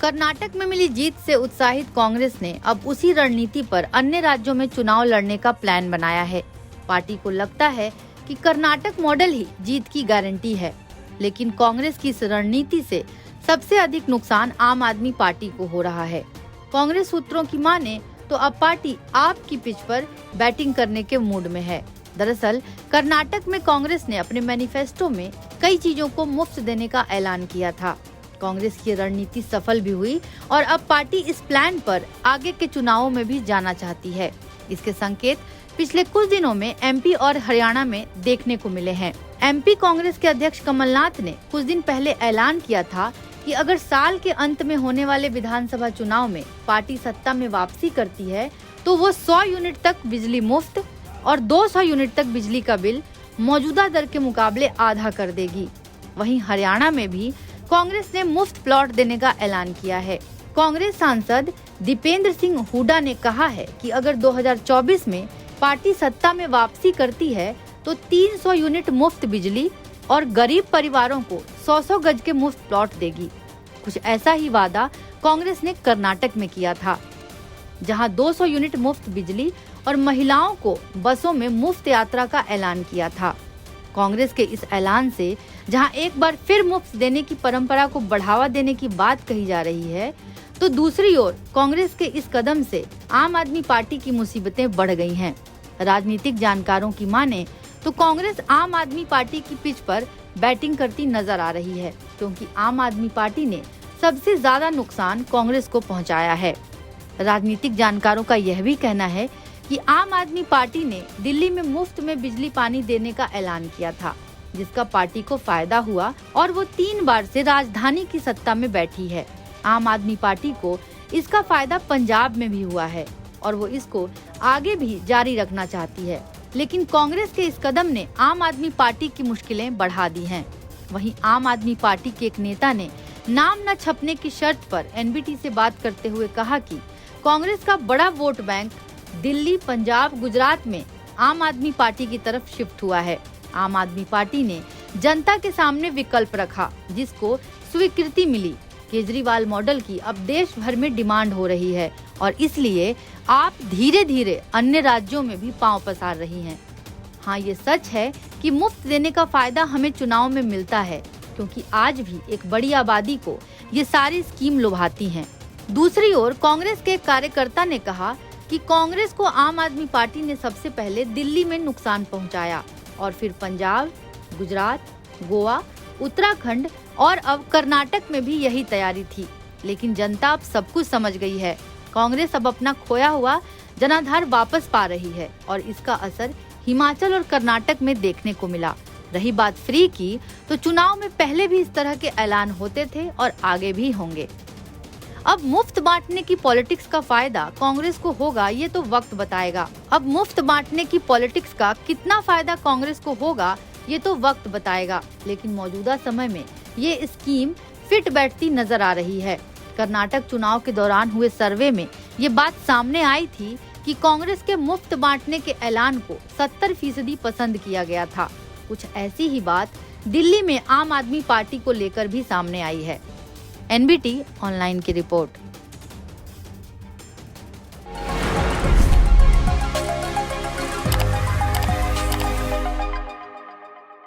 कर्नाटक में मिली जीत से उत्साहित कांग्रेस ने अब उसी रणनीति पर अन्य राज्यों में चुनाव लड़ने का प्लान बनाया है। पार्टी को लगता है कि कर्नाटक मॉडल ही जीत की गारंटी है, लेकिन कांग्रेस की इस रणनीति से सबसे अधिक नुकसान आम आदमी पार्टी को हो रहा है। कांग्रेस सूत्रों की माने तो अब पार्टी आप की पिच पर बैटिंग करने के मूड में है। दरअसल कर्नाटक में कांग्रेस ने अपने मैनिफेस्टो में कई चीजों को मुफ्त देने का ऐलान किया था। कांग्रेस की रणनीति सफल भी हुई और अब पार्टी इस प्लान पर आगे के चुनावों में भी जाना चाहती है। इसके संकेत पिछले कुछ दिनों में एमपी और हरियाणा में देखने को मिले हैं। एमपी कांग्रेस के अध्यक्ष कमलनाथ ने कुछ दिन पहले ऐलान किया था कि अगर साल के अंत में होने वाले विधानसभा चुनाव में पार्टी सत्ता में वापसी करती है तो वो 100 यूनिट तक बिजली मुफ्त और 200 यूनिट तक बिजली का बिल मौजूदा दर के मुकाबले आधा कर देगी। वहीं हरियाणा में भी कांग्रेस ने मुफ्त प्लॉट देने का ऐलान किया है। कांग्रेस सांसद दीपेंद्र सिंह हुड्डा ने कहा है कि अगर 2024 में पार्टी सत्ता में वापसी करती है तो 300 यूनिट मुफ्त बिजली और गरीब परिवारों को 100 गज के मुफ्त प्लॉट देगी। कुछ ऐसा ही वादा कांग्रेस ने कर्नाटक में किया था, जहां 200 यूनिट मुफ्त बिजली और महिलाओं को बसों में मुफ्त यात्रा का ऐलान किया था। कांग्रेस के इस ऐलान से जहां एक बार फिर मुफ्त देने की परंपरा को बढ़ावा देने की बात कही जा रही है, तो दूसरी ओर कांग्रेस के इस कदम से आम आदमी पार्टी की मुसीबतें बढ़ गई हैं। राजनीतिक जानकारों की माने तो कांग्रेस आम आदमी पार्टी की पिच पर बैटिंग करती नजर आ रही है, क्योंकि आम आदमी पार्टी ने सबसे ज्यादा नुकसान कांग्रेस को पहुंचाया है। राजनीतिक जानकारों का यह भी कहना है कि आम आदमी पार्टी ने दिल्ली में मुफ्त में बिजली पानी देने का ऐलान किया था, जिसका पार्टी को फायदा हुआ और वो 3 बार से राजधानी की सत्ता में बैठी है। आम आदमी पार्टी को इसका फायदा पंजाब में भी हुआ है और वो इसको आगे भी जारी रखना चाहती है, लेकिन कांग्रेस के इस कदम ने आम आदमी पार्टी की मुश्किलें बढ़ा दी हैं। वहीं आम आदमी पार्टी के एक नेता ने नाम न छपने की शर्त पर एनबीटी से बात करते हुए कहा कि कांग्रेस का बड़ा वोट बैंक दिल्ली, पंजाब, गुजरात में आम आदमी पार्टी की तरफ शिफ्ट हुआ है। आम आदमी पार्टी ने जनता के सामने विकल्प रखा, जिसको स्वीकृति मिली। केजरीवाल मॉडल की अब देश भर में डिमांड हो रही है और इसलिए आप धीरे धीरे अन्य राज्यों में भी पांव पसार रही हैं। हाँ, ये सच है कि मुफ्त देने का फायदा हमें चुनाव में मिलता है, क्योंकि आज भी एक बड़ी आबादी को ये सारी स्कीम लुभाती हैं। दूसरी ओर कांग्रेस के एक कार्यकर्ता ने कहा कि कांग्रेस को आम आदमी पार्टी ने सबसे पहले दिल्ली में नुकसान पहुंचाया और फिर पंजाब, गुजरात, गोवा, उत्तराखंड और अब कर्नाटक में भी यही तैयारी थी। लेकिन जनता अब सब कुछ समझ गई है। कांग्रेस अब अपना खोया हुआ जनाधार वापस पा रही है और इसका असर हिमाचल और कर्नाटक में देखने को मिला। रही बात फ्री की, तो चुनाव में पहले भी इस तरह के ऐलान होते थे और आगे भी होंगे। अब मुफ्त बांटने की पॉलिटिक्स का फायदा कांग्रेस को होगा, ये तो वक्त बताएगा। अब मुफ्त बांटने की पॉलिटिक्स का कितना फायदा कांग्रेस को होगा, ये तो वक्त बताएगा, लेकिन मौजूदा समय में ये स्कीम फिट बैठती नजर आ रही है। कर्नाटक चुनाव के दौरान हुए सर्वे में ये बात सामने आई थी कि कांग्रेस के मुफ्त बांटने के ऐलान को 70% पसंद किया गया था। कुछ ऐसी ही बात दिल्ली में आम आदमी पार्टी को लेकर भी सामने आई है। एनबीटी ऑनलाइन की रिपोर्ट।